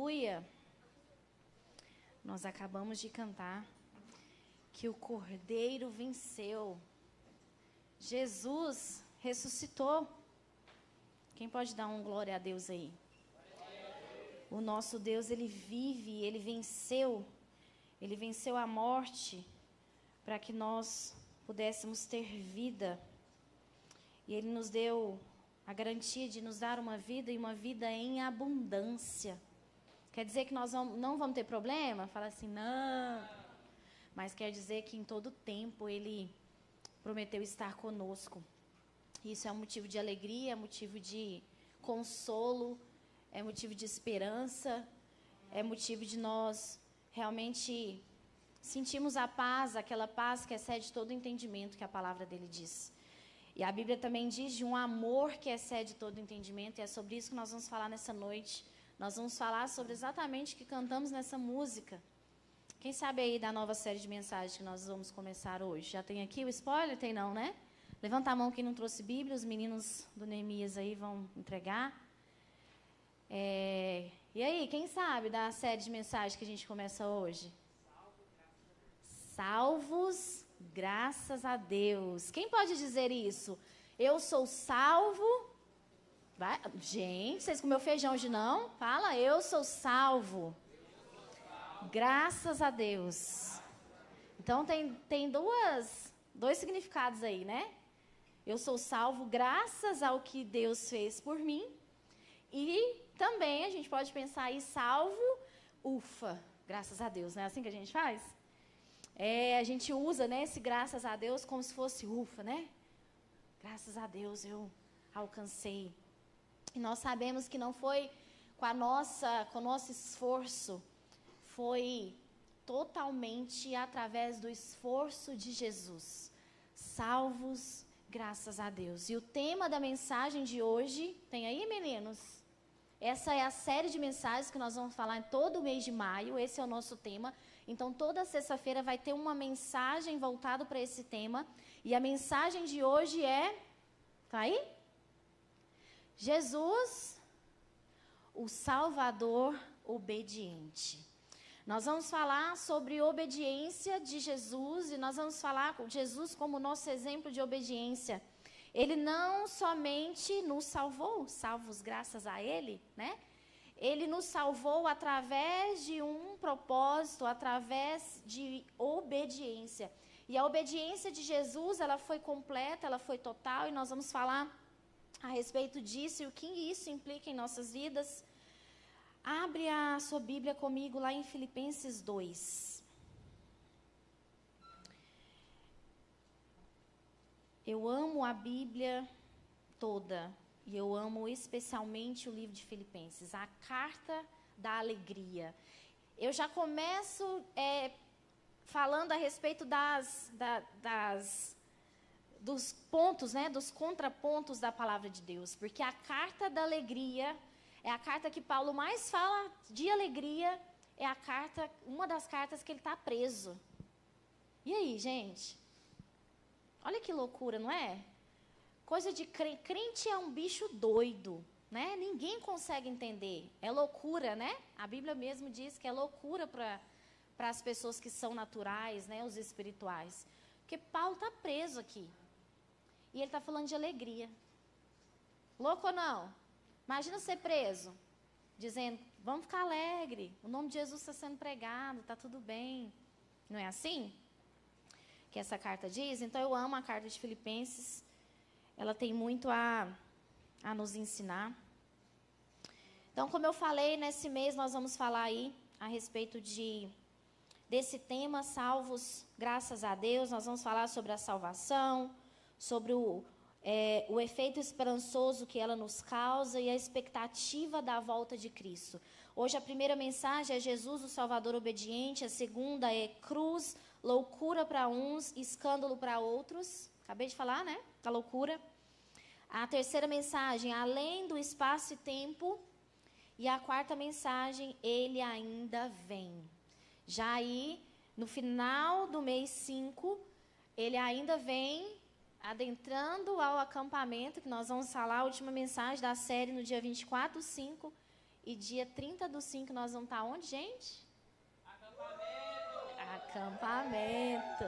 Aleluia! Nós acabamos de cantar que o Cordeiro venceu. Jesus ressuscitou. Quem pode dar um glória a Deus aí? O nosso Deus, Ele vive, Ele venceu a morte para que nós pudéssemos ter vida. E Ele nos deu a garantia de nos dar uma vida e uma vida em abundância. Quer dizer que nós não vamos ter problema? Fala assim, não. Mas quer dizer que em todo tempo Ele prometeu estar conosco. Isso é um motivo de alegria, é motivo de consolo, é motivo de esperança, é motivo de nós realmente sentirmos a paz, aquela paz que excede todo o entendimento que a palavra dele diz. E a Bíblia também diz de um amor que excede todo o entendimento, e é sobre isso que nós vamos falar nessa noite. Nós vamos falar sobre exatamente o que cantamos nessa música. Quem sabe aí da nova série de mensagens que nós vamos começar hoje? Já tem aqui o spoiler? Tem não, né? Levanta a mão quem não trouxe Bíblia, os meninos do Neemias aí vão entregar. E aí, quem sabe da série de mensagens que a gente começa hoje? Salvos, graças a Deus. Quem pode dizer isso? Eu sou salvo. Vai, gente, vocês comeu feijão hoje não? Fala, eu sou salvo. Graças a Deus. Então tem dois significados aí, né? Eu sou salvo graças ao que Deus fez por mim. E também a gente pode pensar aí, salvo, ufa, graças a Deus, não é assim que a gente faz? A gente usa, né, esse graças a Deus como se fosse ufa, né? Graças a Deus eu alcancei. E nós sabemos que não foi com o nosso esforço, foi totalmente através do esforço de Jesus. Salvos, graças a Deus. E o tema da mensagem de hoje, tem aí, meninos? Essa é a série de mensagens que nós vamos falar em todo o mês de maio, esse é o nosso tema. Então, toda sexta-feira vai ter uma mensagem voltada para esse tema. E a mensagem de hoje é... Tá aí? Jesus, o Salvador obediente. Nós vamos falar sobre obediência de Jesus e nós vamos falar com Jesus como nosso exemplo de obediência. Ele não somente nos salvou, salvos graças a Ele, né? Ele nos salvou através de um propósito, através de obediência. E a obediência de Jesus, ela foi completa, ela foi total, e nós vamos falar a respeito disso e o que isso implica em nossas vidas. Abre a sua Bíblia comigo lá em Filipenses 2. Eu amo a Bíblia toda. E eu amo especialmente o livro de Filipenses, a carta da alegria. Eu já começo falando a respeito dos pontos, né, dos contrapontos da palavra de Deus. Porque a carta da alegria é a carta que Paulo mais fala de alegria, é uma das cartas que ele está preso. E aí, gente? Olha que loucura, não é? Coisa de crente é um bicho doido, né? Ninguém consegue entender. É loucura, né? A Bíblia mesmo diz que é loucura para as pessoas que são naturais, né? Os espirituais. Porque Paulo está preso aqui. E ele está falando de alegria. Louco ou não? Imagina ser preso, dizendo, vamos ficar alegre. O nome de Jesus está sendo pregado, está tudo bem. Não é assim que essa carta diz? Então eu amo a carta de Filipenses. Ela tem muito a nos ensinar. Então, como eu falei, nesse mês nós vamos falar aí a respeito desse tema, salvos, graças a Deus. Nós vamos falar sobre a salvação, sobre o efeito esperançoso que ela nos causa e a expectativa da volta de Cristo. Hoje a primeira mensagem é Jesus, o Salvador obediente. A segunda é cruz, loucura para uns, escândalo para outros. Acabei de falar, né? Da loucura. A terceira mensagem, além do espaço e tempo. E a quarta mensagem, ele ainda vem. Já aí, no final do mês 5, ele ainda vem adentrando ao acampamento, que nós vamos falar a última mensagem da série no dia 24/5. E dia 30/5 nós vamos estar onde, gente? Acampamento.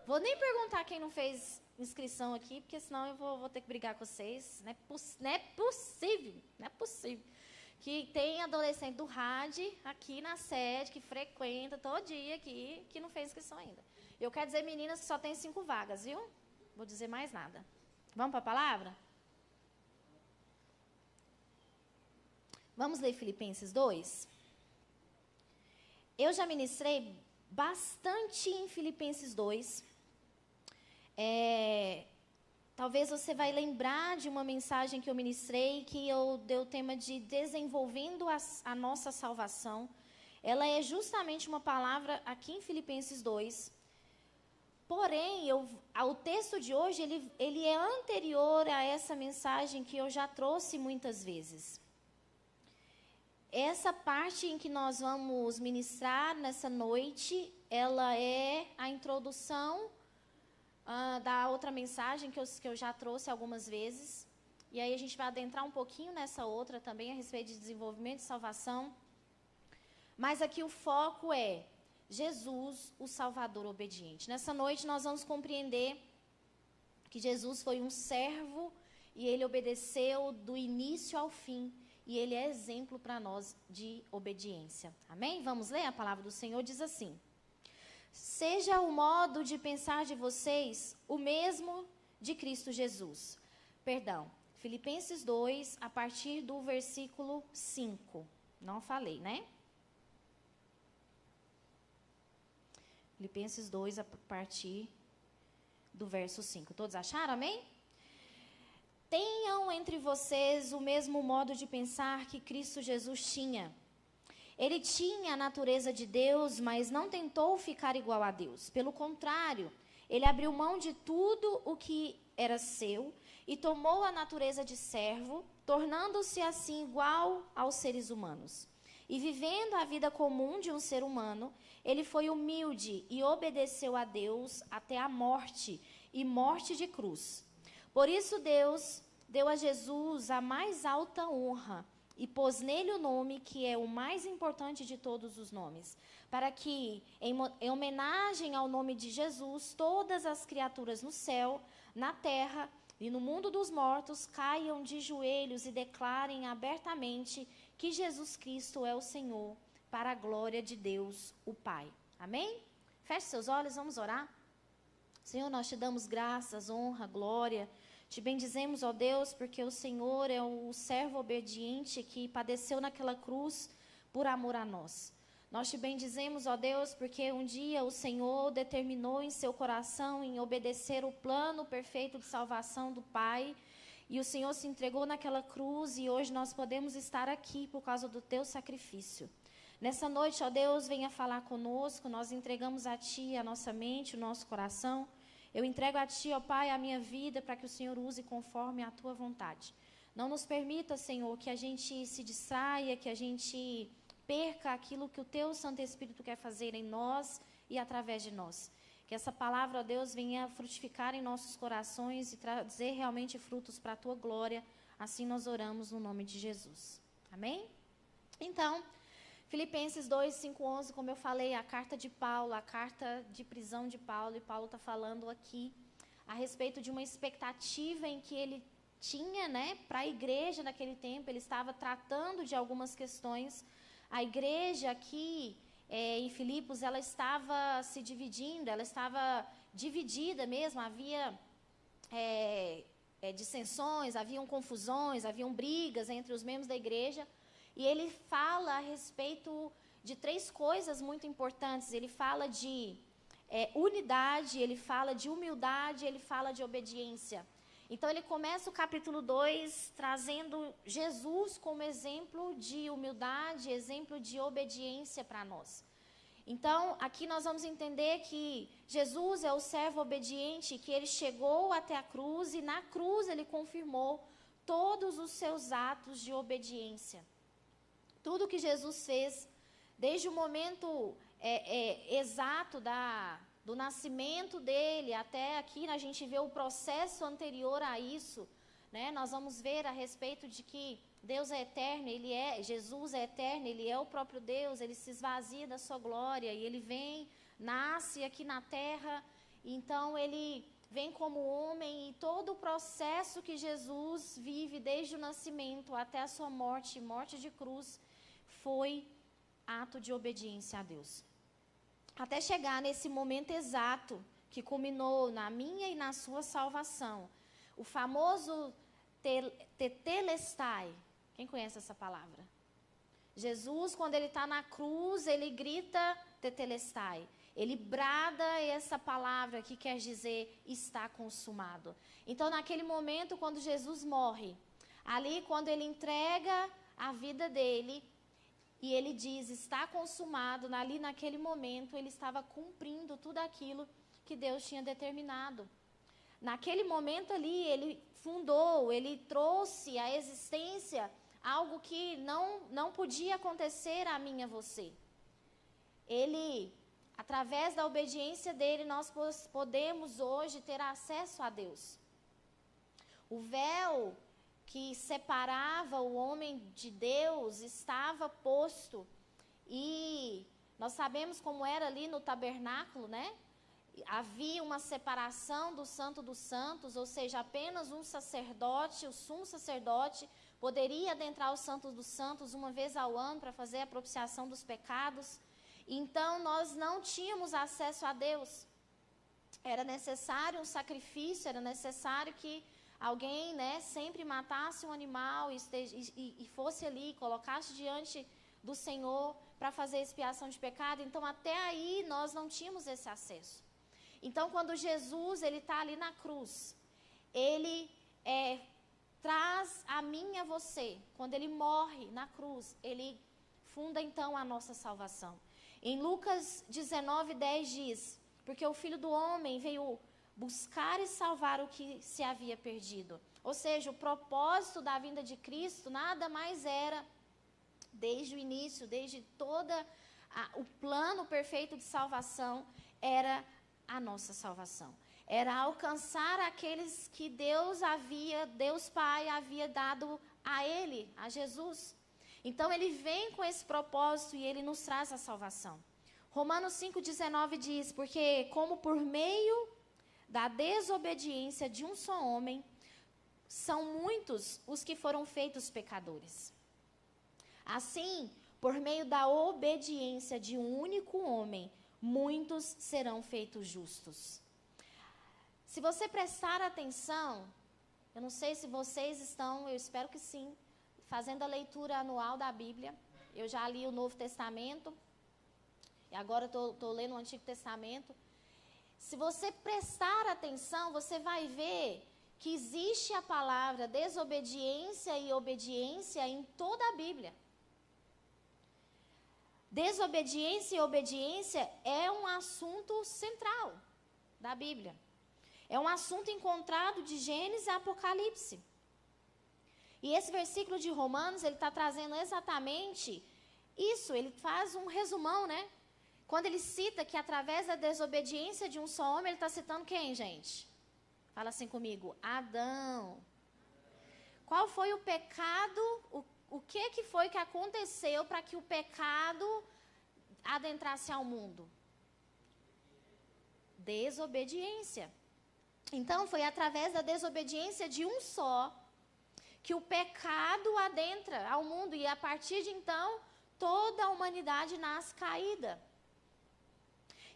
Vou nem perguntar quem não fez inscrição aqui, porque senão eu vou ter que brigar com vocês. Não é possível. Que tem adolescente do RAD aqui na sede, que frequenta todo dia aqui, que não fez inscrição ainda. Eu quero dizer, meninas, que só tem 5 vagas, viu? Vou dizer mais nada. Vamos para a palavra? Vamos ler Filipenses 2? Eu já ministrei bastante em Filipenses 2. Talvez você vai lembrar de uma mensagem que eu ministrei, que eu dei o tema de desenvolvendo a nossa salvação. Ela é justamente uma palavra aqui em Filipenses 2. Porém, o texto de hoje, ele é anterior a essa mensagem que eu já trouxe muitas vezes. Essa parte em que nós vamos ministrar nessa noite, ela é a introdução da outra mensagem que eu já trouxe algumas vezes. E aí a gente vai adentrar um pouquinho nessa outra também, a respeito de desenvolvimento e salvação. Mas aqui o foco é Jesus, o Salvador obediente. Nessa noite nós vamos compreender que Jesus foi um servo e ele obedeceu do início ao fim. E ele é exemplo para nós de obediência. Amém? Vamos ler? A palavra do Senhor diz assim: seja o modo de pensar de vocês o mesmo de Cristo Jesus. Perdão, Filipenses 2, a partir do versículo 5. Não falei, né? Filipenses 2, a partir do verso 5. Todos acharam, amém? Tenham entre vocês o mesmo modo de pensar que Cristo Jesus tinha. Ele tinha a natureza de Deus, mas não tentou ficar igual a Deus. Pelo contrário, ele abriu mão de tudo o que era seu e tomou a natureza de servo, tornando-se assim igual aos seres humanos. E vivendo a vida comum de um ser humano, ele foi humilde e obedeceu a Deus até a morte, e morte de cruz. Por isso Deus deu a Jesus a mais alta honra e pôs nele o nome que é o mais importante de todos os nomes, para que, em homenagem ao nome de Jesus, todas as criaturas no céu, na terra e no mundo dos mortos caiam de joelhos e declarem abertamente que Jesus Cristo é o Senhor, para a glória de Deus, o Pai. Amém? Feche seus olhos, vamos orar. Senhor, nós te damos graças, honra, glória. Te bendizemos, ó Deus, porque o Senhor é o servo obediente que padeceu naquela cruz por amor a nós. Nós te bendizemos, ó Deus, porque um dia o Senhor determinou em seu coração em obedecer o plano perfeito de salvação do Pai. E o Senhor se entregou naquela cruz e hoje nós podemos estar aqui por causa do teu sacrifício. Nessa noite, ó Deus, venha falar conosco. Nós entregamos a Ti a nossa mente, o nosso coração. Eu entrego a Ti, ó Pai, a minha vida, para que o Senhor use conforme a Tua vontade. Não nos permita, Senhor, que a gente se distraia, que a gente perca aquilo que o Teu Santo Espírito quer fazer em nós e através de nós. Que essa palavra, ó Deus, venha frutificar em nossos corações e trazer realmente frutos para a Tua glória. Assim nós oramos no nome de Jesus. Amém? Então, Filipenses 2, 5, 11, como eu falei, a carta de Paulo, a carta de prisão de Paulo, e Paulo está falando aqui a respeito de uma expectativa em que ele tinha, né, para a igreja naquele tempo. Ele estava tratando de algumas questões. A igreja aqui em Filipos, ela estava se dividindo, ela estava dividida mesmo, havia dissensões, haviam confusões, haviam brigas entre os membros da igreja. E ele fala a respeito de 3 coisas muito importantes. Ele fala de unidade, ele fala de humildade, ele fala de obediência. Então, ele começa o capítulo 2 trazendo Jesus como exemplo de humildade, exemplo de obediência para nós. Então, aqui nós vamos entender que Jesus é o servo obediente, que ele chegou até a cruz e na cruz ele confirmou todos os seus atos de obediência. Tudo que Jesus fez, desde o momento exato do nascimento dele, até aqui a gente vê o processo anterior a isso, né? Nós vamos ver a respeito de que Deus é eterno, Jesus é eterno, Ele é o próprio Deus, Ele se esvazia da sua glória e Ele vem, nasce aqui na terra, então Ele vem como homem e todo o processo que Jesus vive desde o nascimento até a sua morte de cruz, foi ato de obediência a Deus. Até chegar nesse momento exato que culminou na minha e na sua salvação, o famoso tetelestai. Quem conhece essa palavra? Jesus, quando ele está na cruz, ele grita tetelestai. Ele brada essa palavra que quer dizer está consumado. Então, naquele momento, quando Jesus morre, ali quando ele entrega a vida dele, e ele diz está consumado, ali naquele momento ele estava cumprindo tudo aquilo que Deus tinha determinado. Naquele momento ali, ele fundou, ele trouxe à existência algo que não podia acontecer a mim e a você. Ele, através da obediência dele, nós podemos hoje ter acesso a Deus. O véu que separava o homem de Deus estava posto. E nós sabemos como era ali no tabernáculo, né? Havia uma separação do Santo dos Santos, ou seja, apenas um sacerdote, o sumo sacerdote, poderia adentrar o Santo dos Santos uma vez ao ano para fazer a propiciação dos pecados. Então, nós não tínhamos acesso a Deus. Era necessário um sacrifício, era necessário que alguém, né, sempre matasse um animal e fosse ali, colocasse diante do Senhor para fazer expiação de pecado. Então, até aí, nós não tínhamos esse acesso. Então, quando Jesus está ali na cruz, ele traz a mim e a você. Quando ele morre na cruz, ele funda então a nossa salvação. Em Lucas 19:10 diz, porque o Filho do Homem veio buscar e salvar o que se havia perdido. Ou seja, o propósito da vinda de Cristo nada mais era, desde o início, desde todo o plano perfeito de salvação, era a nossa salvação. Era alcançar aqueles que Deus Pai havia dado a Ele, a Jesus. Então, Ele vem com esse propósito e Ele nos traz a salvação. Romanos 5,19 diz, porque como por meio da desobediência de um só homem, são muitos os que foram feitos pecadores. Assim, por meio da obediência de um único homem, muitos serão feitos justos. Se você prestar atenção, eu não sei se vocês estão, eu espero que sim, fazendo a leitura anual da Bíblia. Eu já li o Novo Testamento, e agora estou lendo o Antigo Testamento. Se você prestar atenção, você vai ver que existe a palavra desobediência e obediência em toda a Bíblia. Desobediência e obediência é um assunto central da Bíblia. É um assunto encontrado de Gênesis a Apocalipse. E esse versículo de Romanos, ele está trazendo exatamente isso. Ele faz um resumão, né? Quando ele cita que através da desobediência de um só homem, ele está citando quem, gente? Fala assim comigo, Adão. Qual foi o pecado, o que foi que aconteceu para que o pecado adentrasse ao mundo? Desobediência. Então, foi através da desobediência de um só que o pecado adentra ao mundo. E a partir de então, toda a humanidade nasce caída.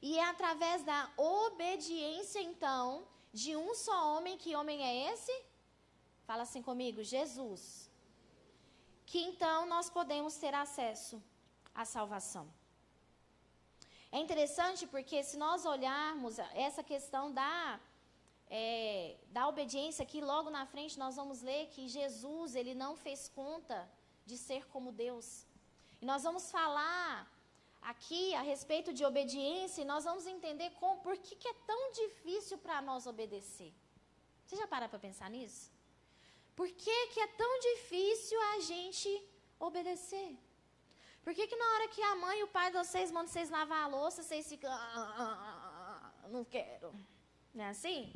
E é através da obediência, então, de um só homem. Que homem é esse? Fala assim comigo, Jesus. Que então nós podemos ter acesso à salvação. É interessante porque se nós olharmos essa questão da obediência, aqui logo na frente nós vamos ler que Jesus, ele não fez conta de ser como Deus. E nós vamos falar aqui a respeito de obediência e nós vamos entender por que é tão difícil para nós obedecer. Você já para pensar nisso? Por que é tão difícil a gente obedecer? Por que na hora que a mãe e o pai de vocês mandam vocês lavar a louça, vocês ficam, não quero. Não é assim?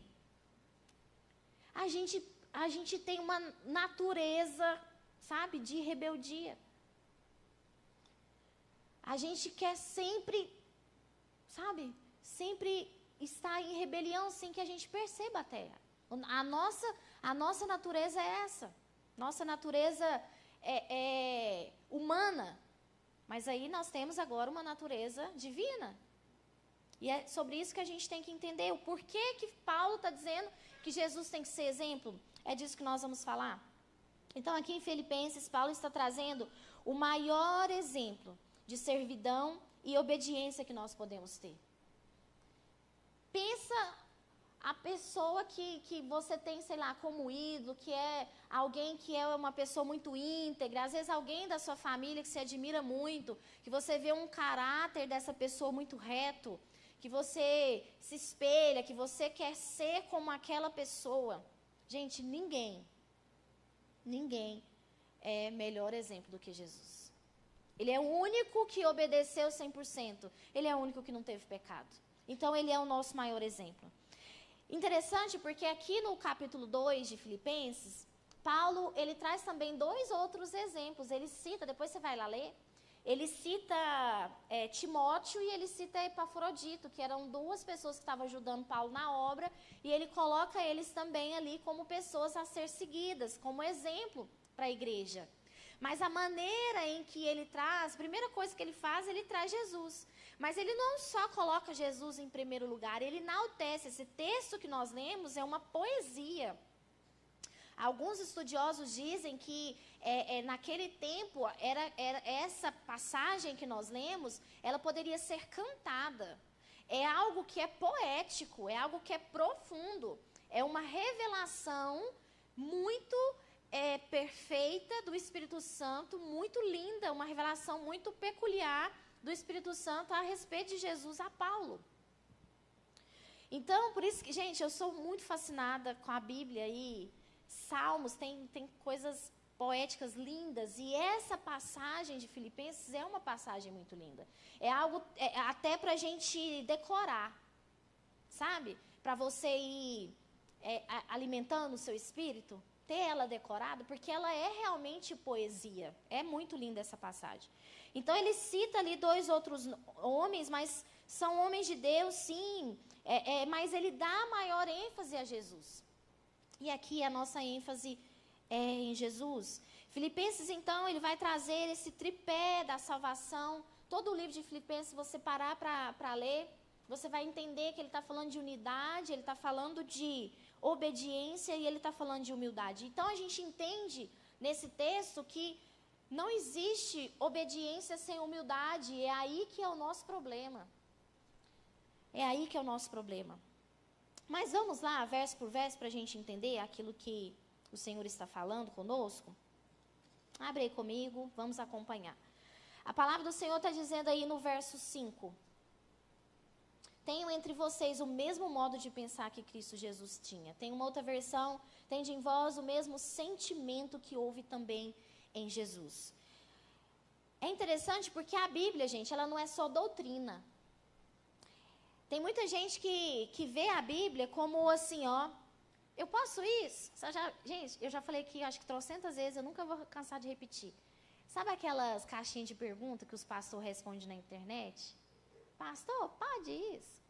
A gente a gente tem uma natureza, sabe, de rebeldia. A gente quer sempre, sabe, sempre estar em rebelião sem que a gente perceba até. A nossa natureza é essa. Nossa natureza é humana. Mas aí nós temos agora uma natureza divina. E é sobre isso que a gente tem que entender. O porquê que Paulo está dizendo que Jesus tem que ser exemplo. É disso que nós vamos falar. Então aqui em Filipenses, Paulo está trazendo o maior exemplo de servidão e obediência que nós podemos ter. Pensa a pessoa que você tem, sei lá, como ídolo, que é alguém que é uma pessoa muito íntegra, às vezes alguém da sua família que se admira muito, que você vê um caráter dessa pessoa muito reto, que você se espelha, que você quer ser como aquela pessoa. Gente, ninguém é melhor exemplo do que Jesus. Ele é o único que obedeceu 100%. Ele é o único que não teve pecado. Então, ele é o nosso maior exemplo. Interessante porque aqui no capítulo 2 de Filipenses, Paulo, ele traz também 2 outros exemplos. Ele cita, depois você vai lá ler, ele cita Timóteo e ele cita Epafrodito, que eram 2 pessoas que estavam ajudando Paulo na obra, e ele coloca eles também ali como pessoas a ser seguidas, como exemplo para a igreja. Mas a maneira em que ele traz, a primeira coisa que ele faz, ele traz Jesus. Mas ele não só coloca Jesus em primeiro lugar, ele enaltece. Esse texto que nós lemos é uma poesia. Alguns estudiosos dizem que naquele tempo, essa passagem que nós lemos, ela poderia ser cantada. É algo que é poético, é algo que é profundo. É uma revelação muito perfeita do Espírito Santo, muito linda, uma revelação muito peculiar do Espírito Santo a respeito de Jesus a Paulo. Então, por isso que, gente, eu sou muito fascinada com a Bíblia e Salmos, tem coisas poéticas lindas, e essa passagem de Filipenses é uma passagem muito linda. É algo até para a gente decorar, sabe? Para você ir alimentando o seu espírito, ter ela decorada, porque ela é realmente poesia. É muito linda essa passagem. Então, ele cita ali 2 outros homens, mas são homens de Deus, sim, mas ele dá maior ênfase a Jesus. E aqui a nossa ênfase é em Jesus. Filipenses, então, ele vai trazer esse tripé da salvação. Todo o livro de Filipenses, você parar para ler, você vai entender que ele está falando de unidade, ele está falando de obediência e ele está falando de humildade. Então, a gente entende nesse texto que não existe obediência sem humildade. É aí que é o nosso problema. É aí que é o nosso problema. Mas vamos lá, verso por verso, para a gente entender aquilo que o Senhor está falando conosco. Abre aí comigo, vamos acompanhar. A palavra do Senhor está dizendo aí no verso 5. Tenham entre vocês o mesmo modo de pensar que Cristo Jesus tinha. Tem uma outra versão, tende em vós o mesmo sentimento que houve também em Jesus. É interessante porque a Bíblia, gente, ela não é só doutrina. Tem muita gente que vê a Bíblia como assim, ó, eu posso isso? Gente, eu já falei aqui, acho que 300 vezes, eu nunca vou cansar de repetir. Sabe aquelas caixinhas de pergunta que os pastores respondem na internet? Pastor, pode isso?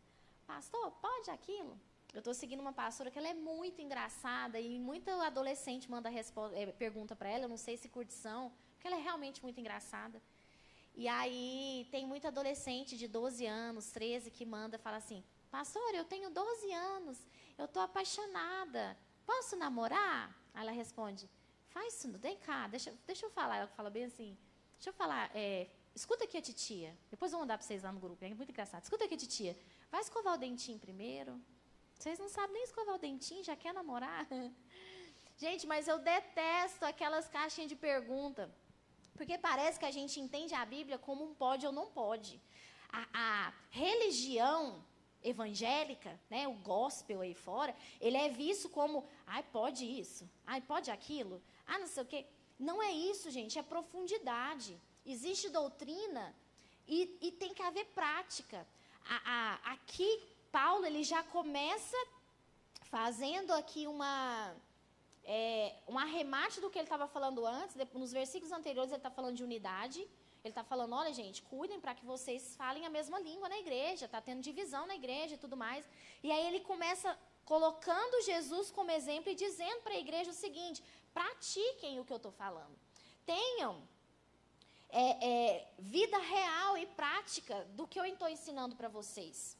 Pastor, pode aquilo? Eu estou seguindo uma pastora que ela é muito engraçada e muito adolescente manda pergunta para ela, eu não sei se curtição, porque ela é realmente muito engraçada. E aí tem muito adolescente de 12 anos, 13, que manda, fala assim, pastor, eu tenho 12 anos, eu estou apaixonada, posso namorar? Aí ela responde, faz isso, vem cá, deixa eu falar. Ela fala bem assim, deixa eu falar, escuta aqui a titia, depois eu vou mandar para vocês lá no grupo, é muito engraçado. Escuta aqui a titia, vai escovar o dentinho primeiro? Vocês não sabem nem escovar o dentinho, já quer namorar? Gente, mas eu detesto aquelas caixinhas de pergunta, porque parece que a gente entende a Bíblia como um pode ou não pode. A religião evangélica, né, o gospel aí fora, ele é visto como, ai, pode isso, ai, pode aquilo, não sei o quê. Não é isso, gente, é profundidade. Existe doutrina e tem que haver prática. Aqui, Paulo, ele já começa fazendo aqui um arremate do que ele estava falando antes. Nos versículos anteriores ele está falando de unidade. Ele está falando, olha gente, cuidem para que vocês falem a mesma língua na igreja. Está tendo divisão na igreja e tudo mais. E aí ele começa colocando Jesus como exemplo e dizendo para a igreja o seguinte: pratiquem o que eu estou falando. Tenham vida real e prática do que eu estou ensinando para vocês.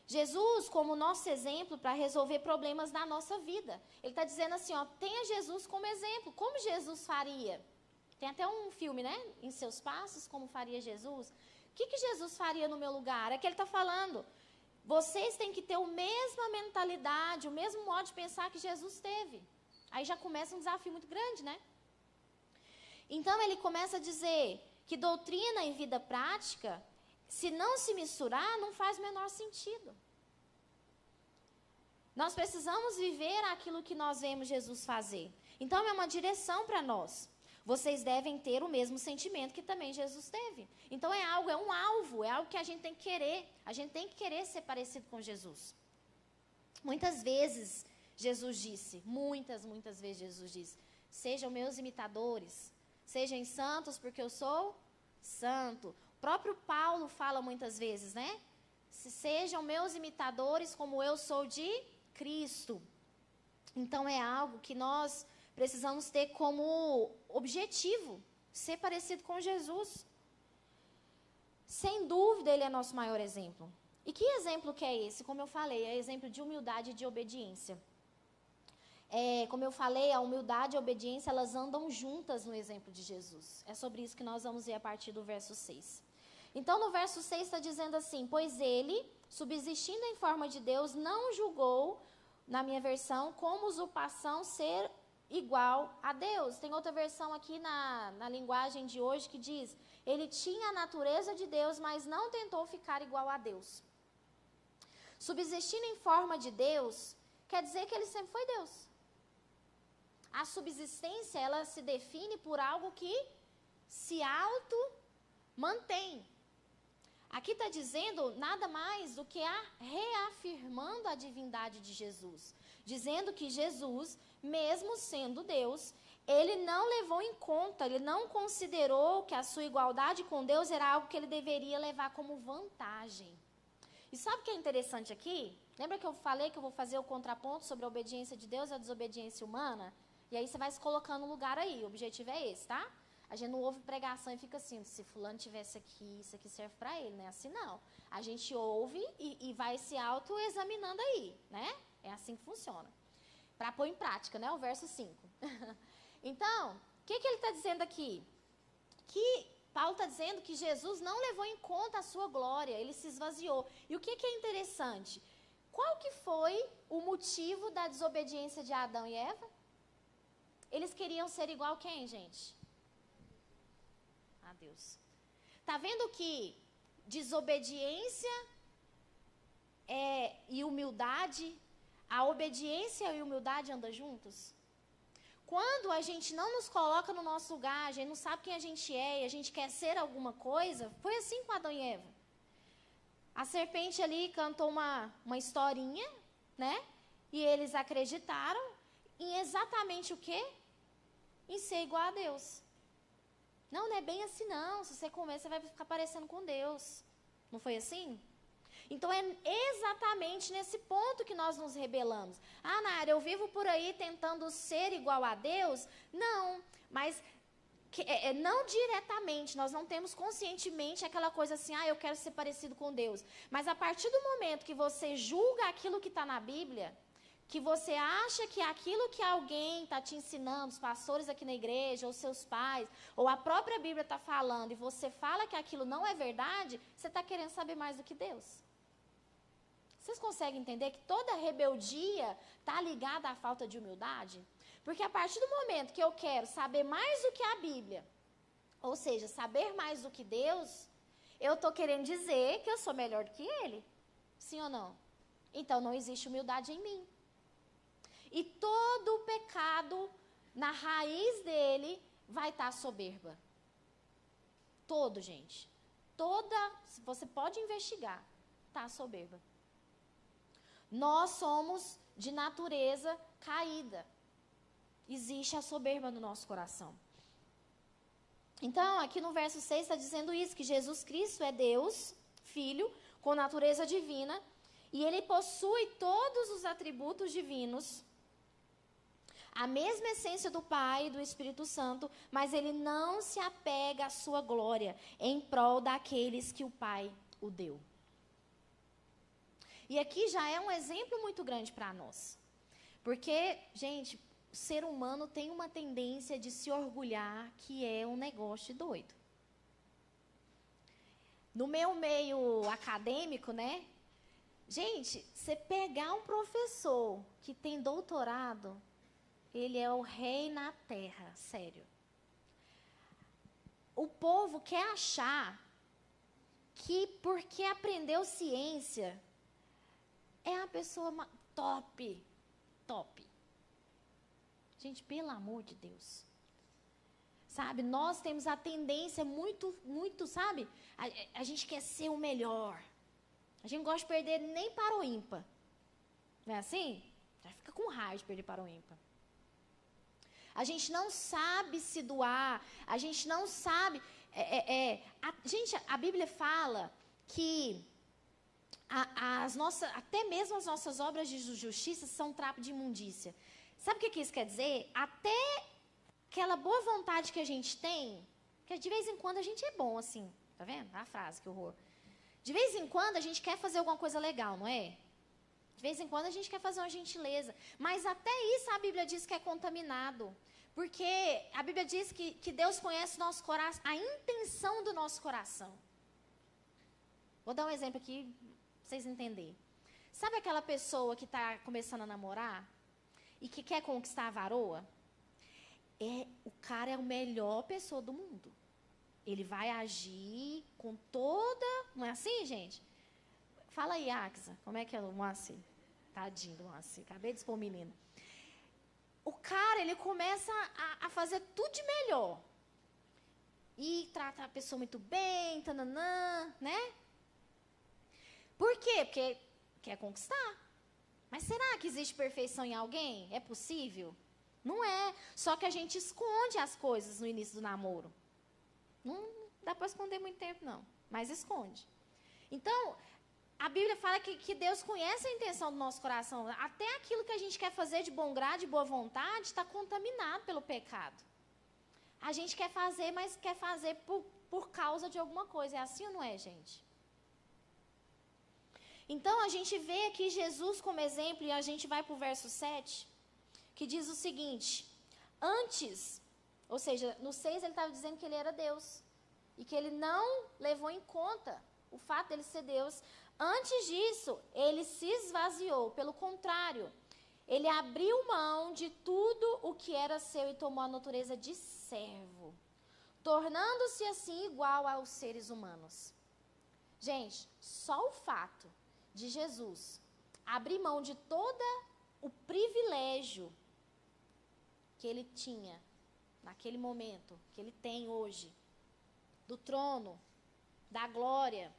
Jesus como nosso exemplo para resolver problemas da nossa vida. Ele está dizendo assim, ó, tenha Jesus como exemplo. Como Jesus faria? Tem até um filme, né? Em seus passos, como faria Jesus. O que Jesus faria no meu lugar? É que ele está falando. Vocês têm que ter a mesma mentalidade, o mesmo modo de pensar que Jesus teve. Aí já começa um desafio muito grande, né? Então ele começa a dizer que doutrina e vida prática, se não se misturar, não faz o menor sentido. Nós precisamos viver aquilo que nós vemos Jesus fazer. Então é uma direção para nós. Vocês devem ter o mesmo sentimento que também Jesus teve. Então é um alvo, é algo que a gente tem que querer. A gente tem que querer ser parecido com Jesus. Muitas vezes Jesus disse, muitas vezes Jesus disse, sejam meus imitadores, sejam santos porque eu sou santo. O próprio Paulo fala muitas vezes, né? Sejam meus imitadores como eu sou de Cristo. Então é algo que nós precisamos ter como objetivo, ser parecido com Jesus. Sem dúvida, ele é nosso maior exemplo. E que exemplo que é esse? Como eu falei, é exemplo de humildade e de obediência. Como eu falei, a humildade e a obediência, elas andam juntas no exemplo de Jesus. É sobre isso que nós vamos ver a partir do verso 6. Então, no verso 6 está dizendo assim, pois ele, subsistindo em forma de Deus, não julgou, na minha versão, como usurpação ser igual a Deus. Tem outra versão aqui na linguagem de hoje que diz, ele tinha a natureza de Deus, mas não tentou ficar igual a Deus. Subsistindo em forma de Deus, quer dizer que ele sempre foi Deus. A subsistência, ela se define por algo que se auto-mantém. Aqui está dizendo nada mais do que reafirmando a divindade de Jesus. Dizendo que Jesus, mesmo sendo Deus, ele não levou em conta, ele não considerou que a sua igualdade com Deus era algo que ele deveria levar como vantagem. E sabe o que é interessante aqui? Lembra que eu falei que eu vou fazer o contraponto sobre a obediência de Deus e a desobediência humana? E aí você vai se colocando no lugar aí, o objetivo é esse, tá? A gente não ouve pregação e fica assim, se fulano tivesse aqui, isso aqui serve para ele, não é assim não. A gente ouve e vai se autoexaminando aí, né? É assim que funciona. Para pôr em prática, né? O verso 5. Então, o que ele está dizendo aqui? Que Paulo está dizendo que Jesus não levou em conta a sua glória, ele se esvaziou. E o que é interessante? Qual que foi o motivo da desobediência de Adão e Eva? Eles queriam ser igual quem, gente? A Deus. Tá vendo que desobediência e humildade, a obediência e a humildade andam juntos? Quando a gente não nos coloca no nosso lugar, a gente não sabe quem a gente é e a gente quer ser alguma coisa, foi assim com Adão e Eva. A serpente ali cantou uma historinha, né? E eles acreditaram em exatamente o quê? Em ser igual a Deus. Não é bem assim não, se você comer você vai ficar parecendo com Deus. Não foi assim? Então é exatamente nesse ponto que nós nos rebelamos. Ah, Nara, eu vivo por aí tentando ser igual a Deus? Não, mas não diretamente, nós não temos conscientemente aquela coisa assim, eu quero ser parecido com Deus. Mas a partir do momento que você julga aquilo que está na Bíblia, que você acha que aquilo que alguém está te ensinando, os pastores aqui na igreja, ou seus pais, ou a própria Bíblia está falando, e você fala que aquilo não é verdade, você está querendo saber mais do que Deus. Vocês conseguem entender que toda rebeldia está ligada à falta de humildade? Porque a partir do momento que eu quero saber mais do que a Bíblia, ou seja, saber mais do que Deus, eu estou querendo dizer que eu sou melhor do que Ele. Sim ou não? Então não existe humildade em mim. E todo o pecado, na raiz dele, vai estar soberba. Todo, gente. Você pode investigar, está soberba. Nós somos de natureza caída. existe a soberba no nosso coração. Então, aqui no verso 6 está dizendo isso, que Jesus Cristo é Deus, Filho, com natureza divina, e ele possui todos os atributos divinos, a mesma essência do Pai e do Espírito Santo, mas ele não se apega à sua glória em prol daqueles que o Pai o deu. E aqui já é um exemplo muito grande para nós. Porque, gente, o ser humano tem uma tendência de se orgulhar que é um negócio doido. No meu meio acadêmico, né? Gente, você pegar um professor que tem doutorado, ele é o rei na terra, sério. O povo quer achar que porque aprendeu ciência, é a pessoa top. Gente, pelo amor de Deus. Sabe, nós temos a tendência muito, sabe? A gente quer ser o melhor. A gente não gosta de perder nem para o ímpar. Não é assim? Já fica com raiva de perder para o ímpar. A gente não sabe se doar. A gente não sabe... a Bíblia fala que até mesmo as nossas obras de justiça são trapo de imundícia. Sabe o que isso quer dizer? Até aquela boa vontade que a gente tem, que de vez em quando a gente é bom, assim. Tá vendo? A frase, que horror. De vez em quando a gente quer fazer alguma coisa legal, não é? De vez em quando a gente quer fazer uma gentileza. Mas até isso a Bíblia diz que é contaminado. Porque a Bíblia diz que Deus conhece o nosso coração, a intenção do nosso coração. Vou dar um exemplo aqui para vocês entenderem. Sabe aquela pessoa que está começando a namorar e que quer conquistar a varoa? O cara é a melhor pessoa do mundo. Ele vai agir com toda... Não é assim, gente? Fala aí, Axa, como é que é o Moacir? Tadinho do Moacir, acabei de expor o menino. O cara, ele começa a fazer tudo de melhor. E trata a pessoa muito bem, tananã, né? Por quê? Porque quer conquistar. Mas será que existe perfeição em alguém? É possível? Não é. Só que a gente esconde as coisas no início do namoro. Não dá para esconder muito tempo, não. Mas esconde. Então, a Bíblia fala que Deus conhece a intenção do nosso coração. Até aquilo que a gente quer fazer de bom grado, de boa vontade, está contaminado pelo pecado. A gente quer fazer, mas quer fazer por causa de alguma coisa. É assim ou não é, gente? Então, a gente vê aqui Jesus como exemplo, e a gente vai para o verso 7, que diz o seguinte: antes, ou seja, no 6 ele estava dizendo que ele era Deus, e que ele não levou em conta o fato dele ser Deus. Antes disso, ele se esvaziou. Pelo contrário, ele abriu mão de tudo o que era seu e tomou a natureza de servo, tornando-se assim igual aos seres humanos. Gente, só o fato de Jesus abrir mão de todo o privilégio que ele tinha naquele momento, que ele tem hoje, do trono, da glória,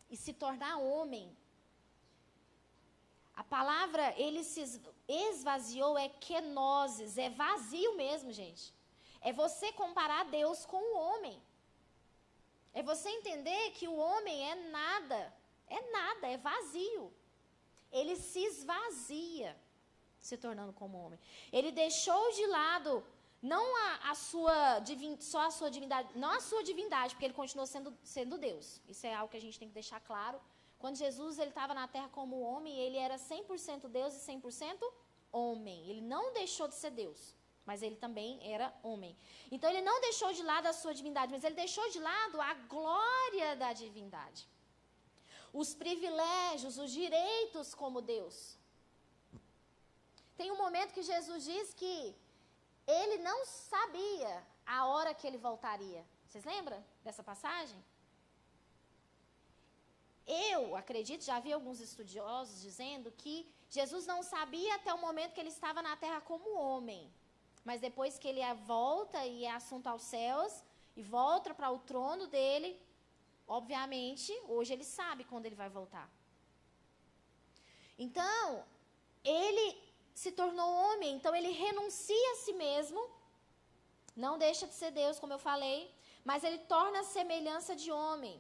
e se tornar homem. A palavra, ele se esvaziou, é kenosis, é vazio mesmo, gente. É você comparar Deus com o homem. É você entender que o homem é nada, é vazio. Ele se esvazia, se tornando como homem. Ele deixou de lado não só a sua divindade, não a sua divindade, porque ele continuou sendo Deus. Isso é algo que a gente tem que deixar claro. Quando Jesus estava na terra como homem, ele era 100% Deus e 100% homem. Ele não deixou de ser Deus, mas ele também era homem. Então, ele não deixou de lado a sua divindade, mas ele deixou de lado a glória da divindade. Os privilégios, os direitos como Deus. Tem um momento que Jesus diz que ele não sabia a hora que ele voltaria. Vocês lembram dessa passagem? Eu acredito, já vi alguns estudiosos dizendo que Jesus não sabia até o momento que ele estava na terra como homem. Mas depois que ele volta e é assunto aos céus, e volta para o trono dele, obviamente, hoje ele sabe quando ele vai voltar. Então, ele se tornou homem, então ele renuncia a si mesmo, não deixa de ser Deus, como eu falei, mas ele torna a semelhança de homem.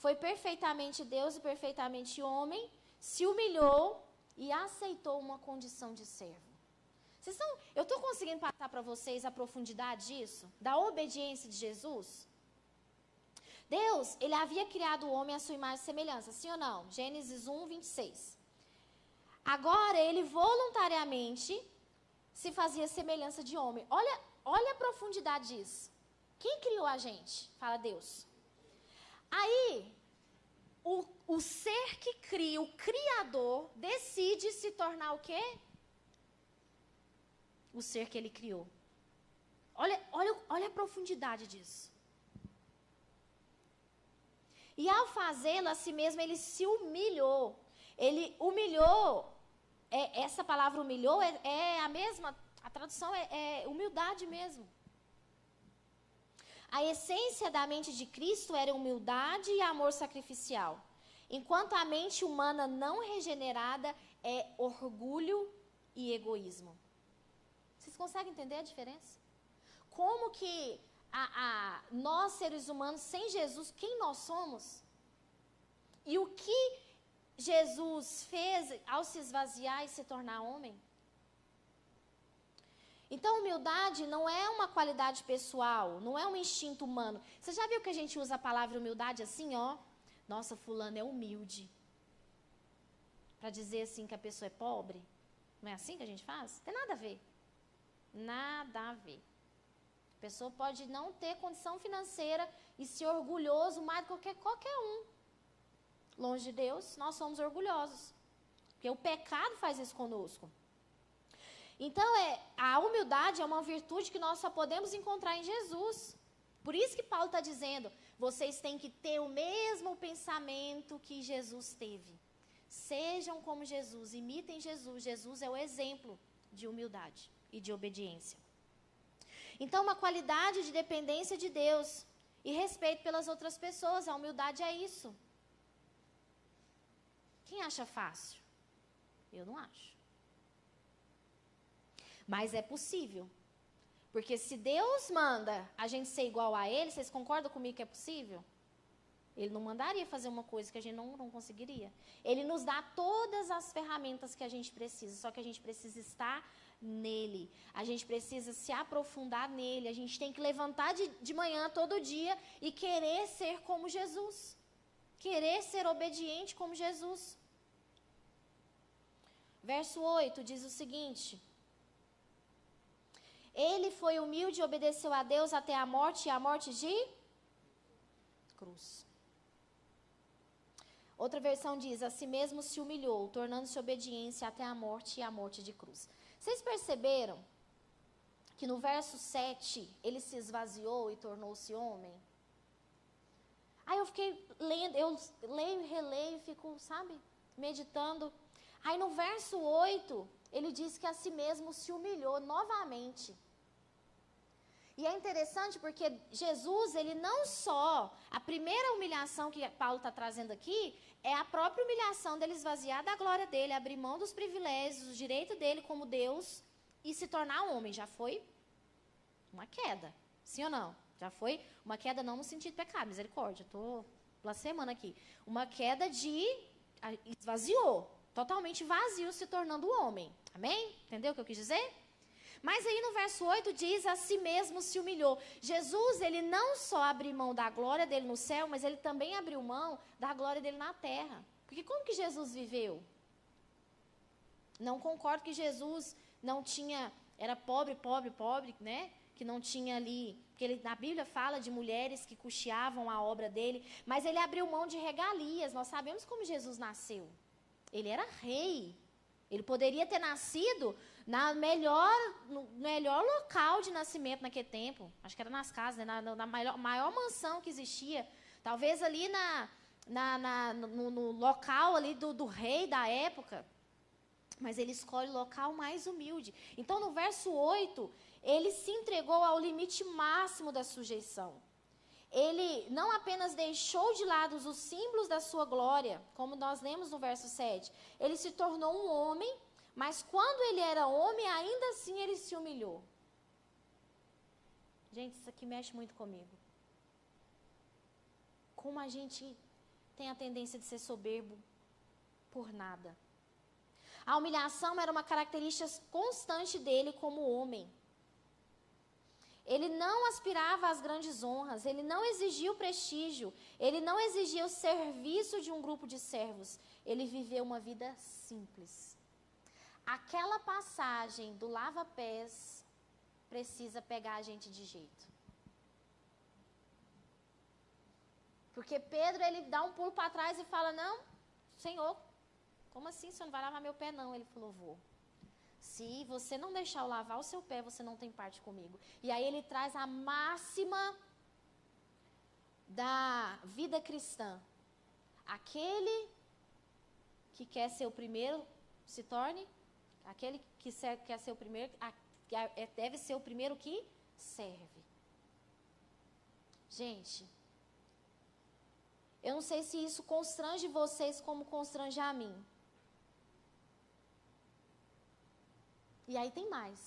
Foi perfeitamente Deus e perfeitamente homem, se humilhou e aceitou uma condição de servo. Eu estou conseguindo passar para vocês a profundidade disso? Da obediência de Jesus? Deus, ele havia criado o homem à sua imagem e semelhança, sim ou não? Gênesis 1, 26. Agora, ele voluntariamente se fazia semelhança de homem. Olha a profundidade disso. Quem criou a gente? Fala Deus. Aí, o ser que cria, o Criador, decide se tornar o quê? O ser que ele criou. Olha a profundidade disso. E ao fazê-lo a si mesmo, ele se humilhou. Ele humilhou, essa palavra humilhou é a mesma, a tradução é humildade mesmo. A essência da mente de Cristo era humildade e amor sacrificial. Enquanto a mente humana não regenerada é orgulho e egoísmo. Vocês conseguem entender a diferença? Como que nós, seres humanos, sem Jesus, quem nós somos? E o que Jesus fez ao se esvaziar e se tornar homem? Então, humildade não é uma qualidade pessoal, não é um instinto humano. Você já viu que a gente usa a palavra humildade assim, ó? Nossa, fulano é humilde. Para dizer assim que a pessoa é pobre? Não é assim que a gente faz? Tem nada a ver. Nada a ver. A pessoa pode não ter condição financeira e ser orgulhoso mais do que qualquer um. Longe de Deus, nós somos orgulhosos. Porque o pecado faz isso conosco. Então, a humildade é uma virtude que nós só podemos encontrar em Jesus. Por isso que Paulo está dizendo, vocês têm que ter o mesmo pensamento que Jesus teve. Sejam como Jesus, imitem Jesus. Jesus é o exemplo de humildade e de obediência. Então, uma qualidade de dependência de Deus e respeito pelas outras pessoas. A humildade é isso. Quem acha fácil? Eu não acho. Mas é possível. Porque se Deus manda a gente ser igual a Ele, vocês concordam comigo que é possível? Ele não mandaria fazer uma coisa que a gente não conseguiria. Ele nos dá todas as ferramentas que a gente precisa, só que a gente precisa estar nele. A gente precisa se aprofundar nele. A gente tem que levantar de manhã todo dia e querer ser como Jesus. Querer ser obediente como Jesus. Verso 8 diz o seguinte: ele foi humilde e obedeceu a Deus até a morte, e a morte de cruz. Outra versão diz, a si mesmo se humilhou, tornando-se obediência até a morte, e a morte de cruz. Vocês perceberam que no verso 7, ele se esvaziou e tornou-se homem? Aí eu fiquei lendo, eu leio e releio, fico, sabe, meditando. Aí no verso 8, ele diz que a si mesmo se humilhou novamente. E é interessante porque Jesus, ele não só, a primeira humilhação que Paulo está trazendo aqui, é a própria humilhação dele esvaziar da glória dele, abrir mão dos privilégios, o direito dele como Deus e se tornar homem. Já foi uma queda, sim ou não? Já foi uma queda não no sentido de pecado, misericórdia, estou blasfemando aqui. Uma queda de esvaziou. Totalmente vazio, se tornando homem. Amém? Entendeu o que eu quis dizer? Mas aí no verso 8 diz, a si mesmo se humilhou. Jesus, ele não só abriu mão da glória dele no céu, mas ele também abriu mão da glória dele na terra. Porque como que Jesus viveu? Não concordo que Jesus não tinha, era pobre, né? Que não tinha ali, porque na Bíblia fala de mulheres que custeavam a obra dele, mas ele abriu mão de regalias. Nós sabemos como Jesus nasceu. Ele era rei. Ele poderia ter nascido no melhor local de nascimento naquele tempo. Acho que era nas casas, né? na maior mansão que existia. Talvez ali no local ali do rei da época. Mas ele escolhe o local mais humilde. Então, no verso 8, ele se entregou ao limite máximo da sujeição. Ele não apenas deixou de lado os símbolos da sua glória, como nós lemos no verso 7. Ele se tornou um homem, Mas quando ele era homem, ainda assim ele se humilhou. Gente, isso aqui mexe muito comigo. Como a gente tem a tendência de ser soberbo por nada. A humilhação era uma característica constante dele como homem. Ele não aspirava às grandes honras, ele não exigia o prestígio, ele não exigia o serviço de um grupo de servos. Ele viveu uma vida simples. Aquela passagem do lava-pés precisa pegar a gente de jeito. Porque Pedro, ele dá um pulo para trás e fala, não, Senhor, como assim você não vai lavar meu pé? Não, ele falou, vou. Se você não deixar eu lavar o seu pé, você não tem parte comigo. E aí ele traz a máxima da vida cristã. Aquele que quer ser o primeiro, se torne. Aquele que quer ser o primeiro, deve ser o primeiro que serve. Gente, eu não sei se isso constrange vocês como constrange a mim. E aí tem mais.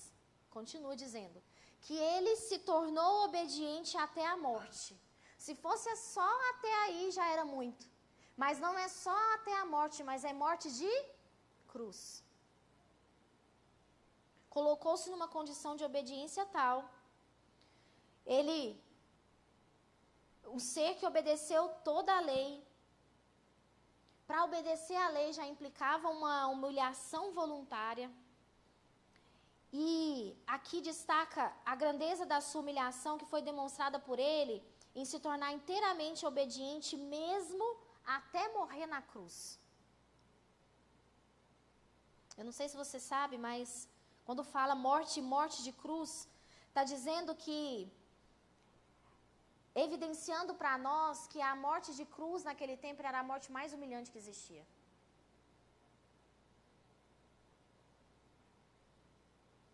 Continua dizendo. Que ele se tornou obediente até a morte. Se fosse só até aí, já era muito. Mas não é só até a morte, mas é morte de cruz. Colocou-se numa condição de obediência tal. Ele, um ser que obedeceu toda a lei. Para obedecer a lei já implicava uma humilhação voluntária. E aqui destaca a grandeza da sua humilhação que foi demonstrada por ele em se tornar inteiramente obediente mesmo até morrer na cruz. Eu não sei se você sabe, mas quando fala morte de cruz, está dizendo que, evidenciando para nós que a morte de cruz naquele tempo era a morte mais humilhante que existia.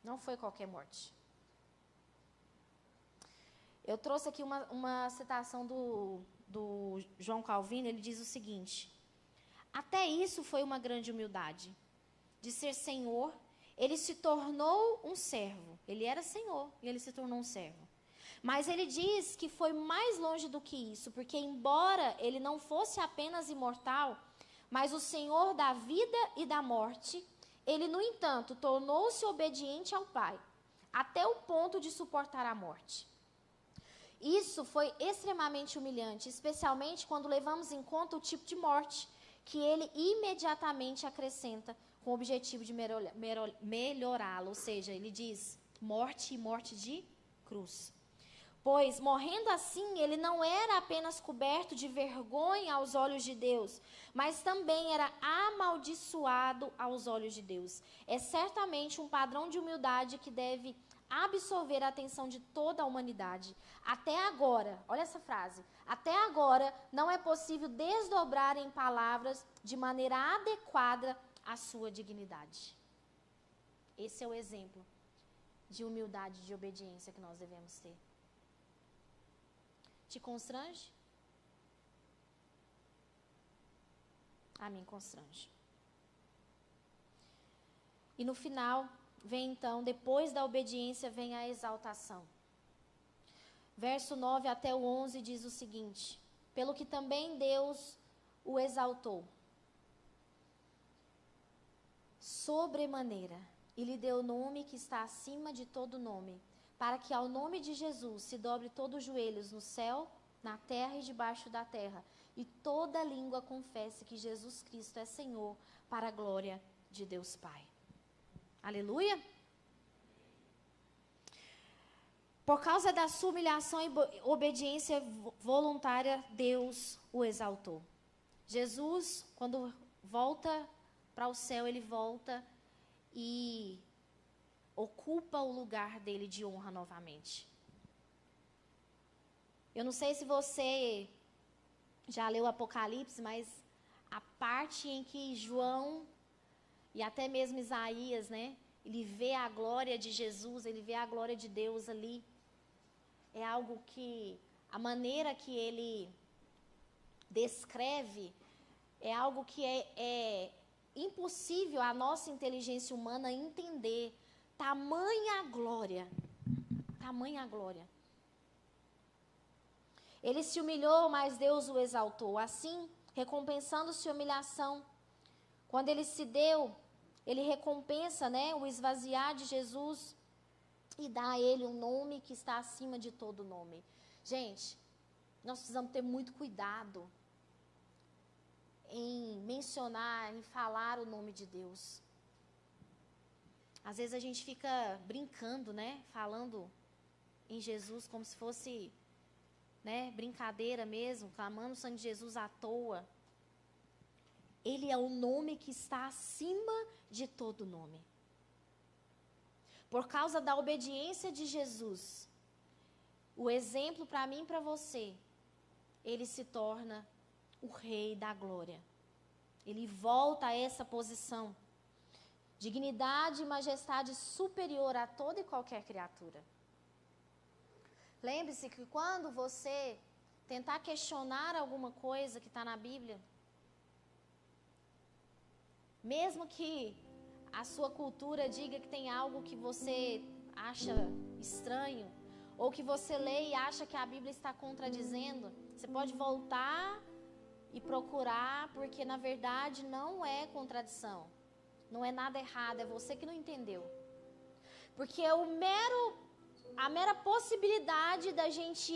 Não foi qualquer morte. Eu trouxe aqui uma citação do João Calvino, ele diz o seguinte: até isso foi uma grande humildade. De ser senhor, ele se tornou um servo. Ele era senhor e ele se tornou um servo. Mas ele diz que foi mais longe do que isso, porque embora ele não fosse apenas imortal, mas o senhor da vida e da morte, ele, no entanto, tornou-se obediente ao Pai, até o ponto de suportar a morte. Isso foi extremamente humilhante, especialmente quando levamos em conta o tipo de morte que ele imediatamente acrescenta com o objetivo de melhorá-lo. Ou seja, ele diz morte e morte de cruz. Pois, morrendo assim, ele não era apenas coberto de vergonha aos olhos de Deus, mas também era amaldiçoado aos olhos de Deus. É certamente um padrão de humildade que deve absorver a atenção de toda a humanidade. Até agora, olha essa frase, até agora não é possível desdobrar em palavras de maneira adequada a sua dignidade. Esse é o exemplo de humildade e de obediência que nós devemos ter. Te constrange? A mim constrange. E no final, vem então, depois da obediência, vem a exaltação. Verso 9 até o 11 diz o seguinte: pelo que também Deus o exaltou sobremaneira, e lhe deu o nome que está acima de todo nome, para que ao nome de Jesus se dobre todos os joelhos no céu, na terra e debaixo da terra, e toda língua confesse que Jesus Cristo é Senhor, para a glória de Deus Pai. Aleluia! Por causa da sua humilhação e obediência voluntária, Deus o exaltou. Jesus, quando volta para o céu, ele volta e ocupa o lugar dele de honra novamente. Eu não sei se você já leu Apocalipse, mas a parte em que João e até mesmo Isaías, né, ele vê a glória de Jesus, ele vê a glória de Deus ali, é algo que, a maneira que ele descreve, é algo que é impossível a nossa inteligência humana entender tamanha glória. Tamanha glória. Ele se humilhou, mas Deus o exaltou. Assim, recompensando sua humilhação. Quando ele se deu, ele recompensa, o esvaziar de Jesus e dá a ele um nome que está acima de todo nome. Gente, nós precisamos ter muito cuidado em mencionar, em falar o nome de Deus. Às vezes a gente fica brincando, falando em Jesus como se fosse, brincadeira mesmo, clamando o sangue de Jesus à toa. Ele é o nome que está acima de todo nome. Por causa da obediência de Jesus, o exemplo para mim e para você, ele se torna o Rei da glória. Ele volta a essa posição. Dignidade e majestade superior a toda e qualquer criatura. Lembre-se que quando você tentar questionar alguma coisa que está na Bíblia, mesmo que a sua cultura diga que tem algo que você acha estranho, ou que você lê e acha que a Bíblia está contradizendo, você pode voltar e procurar, porque na verdade não é contradição. Não é nada errado, é você que não entendeu. Porque a mera possibilidade da gente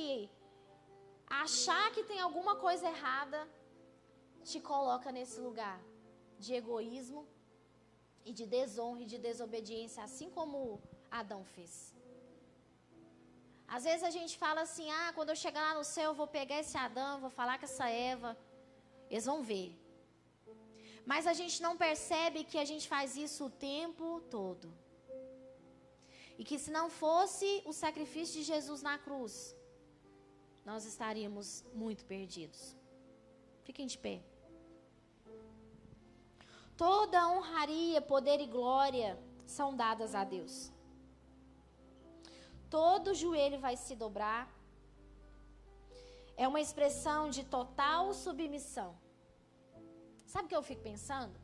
achar que tem alguma coisa errada te coloca nesse lugar de egoísmo e de desonra e de desobediência, assim como Adão fez. Às vezes a gente fala assim, quando eu chegar lá no céu eu vou pegar esse Adão, vou falar com essa Eva, eles vão ver. Mas a gente não percebe que a gente faz isso o tempo todo. E que se não fosse o sacrifício de Jesus na cruz, nós estaríamos muito perdidos. Fiquem de pé. Toda honraria, poder e glória são dadas a Deus. Todo joelho vai se dobrar. É uma expressão de total submissão. Sabe o que eu fico pensando?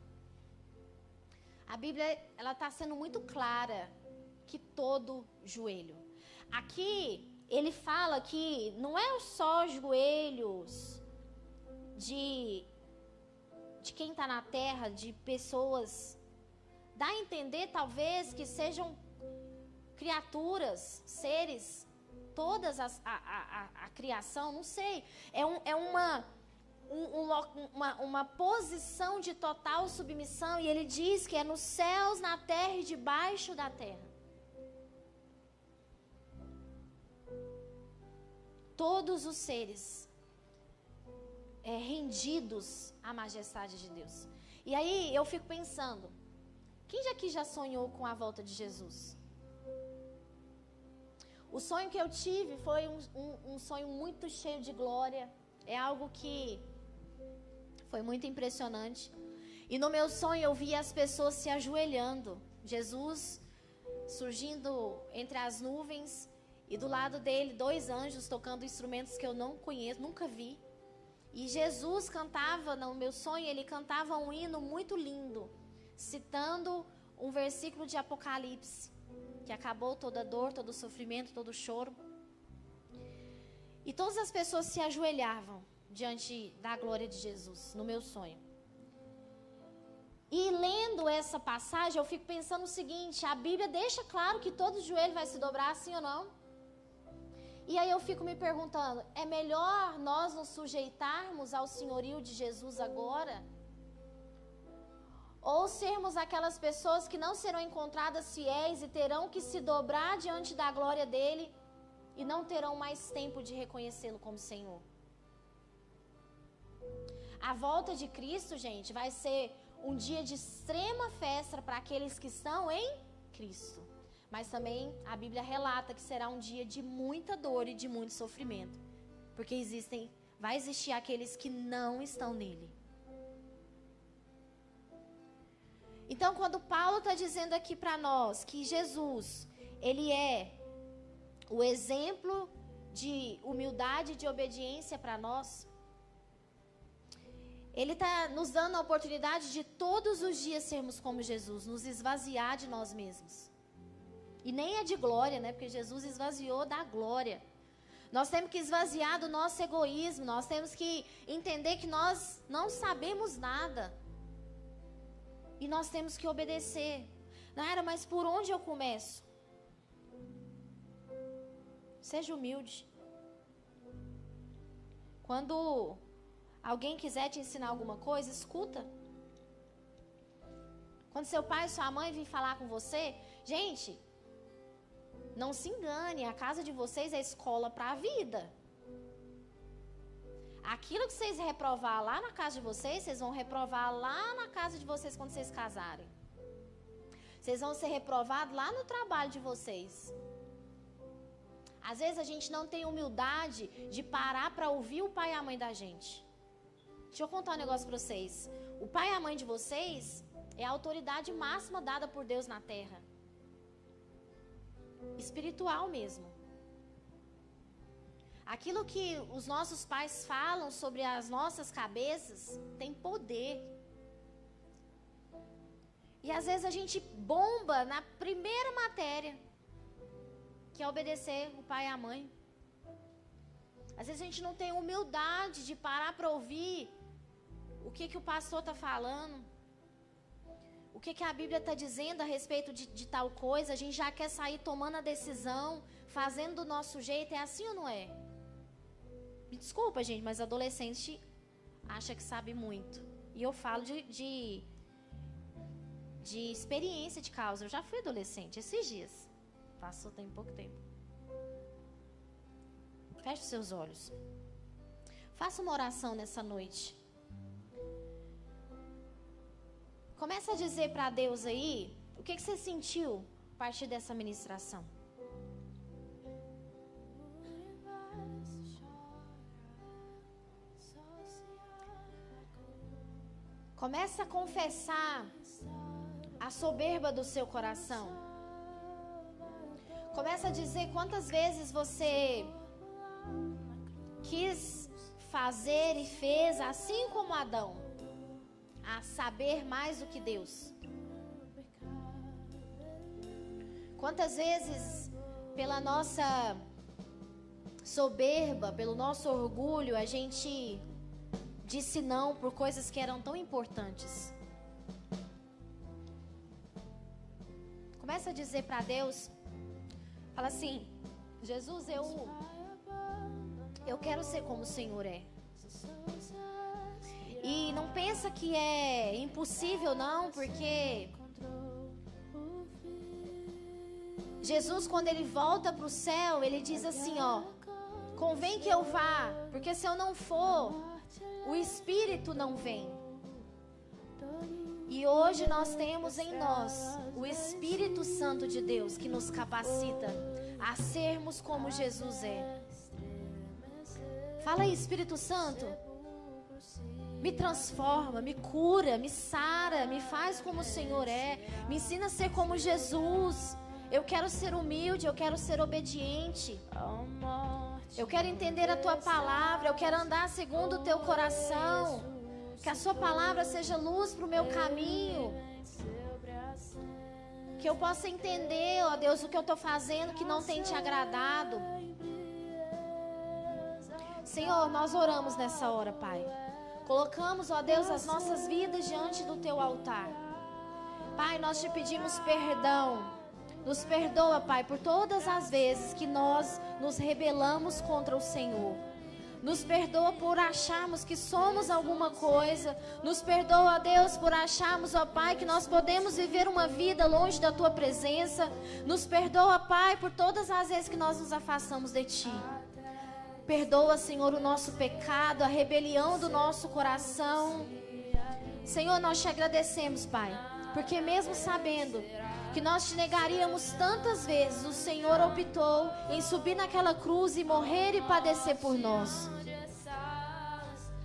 A Bíblia, ela está sendo muito clara que todo joelho. Aqui, ele fala que não é só joelhos de quem está na terra, de pessoas. Dá a entender, talvez, que sejam criaturas, seres, todas a criação, não sei. É uma posição de total submissão, e ele diz que é nos céus, na terra e debaixo da terra. Todos os seres rendidos à majestade de Deus. E aí eu fico pensando, quem aqui já sonhou com a volta de Jesus? O sonho que eu tive foi um sonho muito cheio de glória. É algo que foi muito impressionante. E no meu sonho eu via as pessoas se ajoelhando. Jesus surgindo entre as nuvens. E do lado dele, 2 anjos tocando instrumentos que eu não conheço, nunca vi. E Jesus cantava, no meu sonho, ele cantava um hino muito lindo, citando um versículo de Apocalipse, que acabou toda dor, todo sofrimento, todo choro. E todas as pessoas se ajoelhavam diante da glória de Jesus, no meu sonho. E lendo essa passagem, eu fico pensando o seguinte, a Bíblia deixa claro que todo joelho vai se dobrar, sim ou não? E aí eu fico me perguntando, é melhor nós nos sujeitarmos ao senhorio de Jesus agora? Ou sermos aquelas pessoas que não serão encontradas fiéis e terão que se dobrar diante da glória dele e não terão mais tempo de reconhecê-lo como Senhor? A volta de Cristo, gente, vai ser um dia de extrema festa para aqueles que estão em Cristo. Mas também a Bíblia relata que será um dia de muita dor e de muito sofrimento. Porque vai existir aqueles que não estão nele. Então, quando Paulo está dizendo aqui para nós que Jesus, ele é o exemplo de humildade e de obediência para nós, Ele está nos dando a oportunidade de todos os dias sermos como Jesus, nos esvaziar de nós mesmos. E nem é de glória, né? Porque Jesus esvaziou da glória. Nós temos que esvaziar do nosso egoísmo, nós temos que entender que nós não sabemos nada. E nós temos que obedecer. Nayara, mas por onde eu começo? Seja humilde. Quando alguém quiser te ensinar alguma coisa, escuta. Quando seu pai e sua mãe vir falar com você, gente, não se engane, a casa de vocês é escola para a vida. Aquilo que vocês reprovar lá na casa de vocês, vocês vão reprovar lá na casa de vocês quando vocês casarem. Vocês vão ser reprovados lá no trabalho de vocês. Às vezes a gente não tem humildade de parar para ouvir o pai e a mãe da gente. Deixa eu contar um negócio para vocês. O pai e a mãe de vocês é a autoridade máxima dada por Deus na terra. Espiritual mesmo. Aquilo que os nossos pais falam sobre as nossas cabeças tem poder. E às vezes a gente bomba na primeira matéria, que é obedecer o pai e a mãe. Às vezes a gente não tem humildade de parar para ouvir o que o pastor está falando. O que a Bíblia está dizendo a respeito de tal coisa. A gente já quer sair tomando a decisão, fazendo do nosso jeito. É assim ou não é? Me desculpa, gente, mas adolescente acha que sabe muito. E eu falo de experiência de causa. Eu já fui adolescente esses dias. Passou tem pouco tempo. Feche os seus olhos. Faça uma oração nessa noite. Começa a dizer para Deus aí o que você sentiu a partir dessa ministração. Começa a confessar a soberba do seu coração. Começa a dizer quantas vezes você quis fazer e fez assim como Adão, a saber mais do que Deus. Quantas vezes, pela nossa soberba, pelo nosso orgulho, a gente disse não por coisas que eram tão importantes. Começa a dizer para Deus, fala assim: Jesus, eu quero ser como o Senhor é. E não pensa que é impossível não, porque Jesus, quando ele volta para o céu, ele diz assim, ó: convém que eu vá, porque se eu não for, o Espírito não vem. E hoje nós temos em nós o Espírito Santo de Deus, que nos capacita a sermos como Jesus é. Fala aí, Espírito Santo, me transforma, me cura, me sara, me faz como o Senhor é, me ensina a ser como Jesus. Eu quero ser humilde, eu quero ser obediente. Eu quero entender a Tua palavra, eu quero andar segundo o Teu coração. Que a Sua palavra seja luz para o meu caminho. Que eu possa entender, ó Deus, o que eu estou fazendo que não tem Te agradado. Senhor, nós oramos nessa hora, Pai. Colocamos, ó Deus, as nossas vidas diante do Teu altar. Pai, nós Te pedimos perdão. Nos perdoa, Pai, por todas as vezes que nós nos rebelamos contra o Senhor. Nos perdoa por acharmos que somos alguma coisa. Nos perdoa, Deus, por acharmos, ó Pai, que nós podemos viver uma vida longe da Tua presença. Nos perdoa, Pai, por todas as vezes que nós nos afastamos de Ti. Perdoa, Senhor, o nosso pecado, a rebelião do nosso coração. Senhor, nós Te agradecemos, Pai, porque mesmo sabendo que nós Te negaríamos tantas vezes, o Senhor optou em subir naquela cruz e morrer e padecer por nós.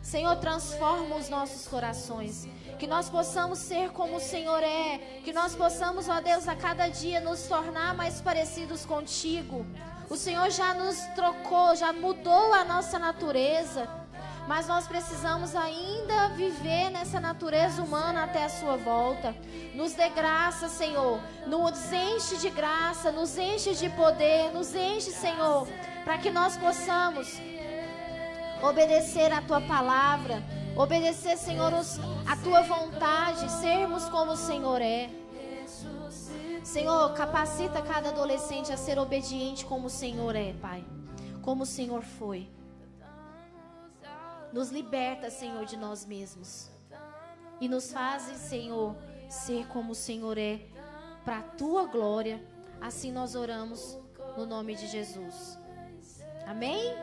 Senhor, transforma os nossos corações, que nós possamos ser como o Senhor é, que nós possamos, ó Deus, a cada dia nos tornar mais parecidos contigo. O Senhor já nos trocou, já mudou a nossa natureza. mas nós precisamos ainda viver nessa natureza humana até a sua volta. Nos dê graça, Senhor, nos enche de graça, nos enche de poder, nos enche, Senhor, para que nós possamos obedecer a Tua palavra, obedecer, Senhor, a Tua vontade, sermos como o Senhor é. Senhor, capacita cada adolescente a ser obediente como o Senhor é, Pai, como o Senhor foi. Nos liberta, Senhor, de nós mesmos. E nos faz, Senhor, ser como o Senhor é, para a Tua glória. Assim nós oramos no nome de Jesus. Amém?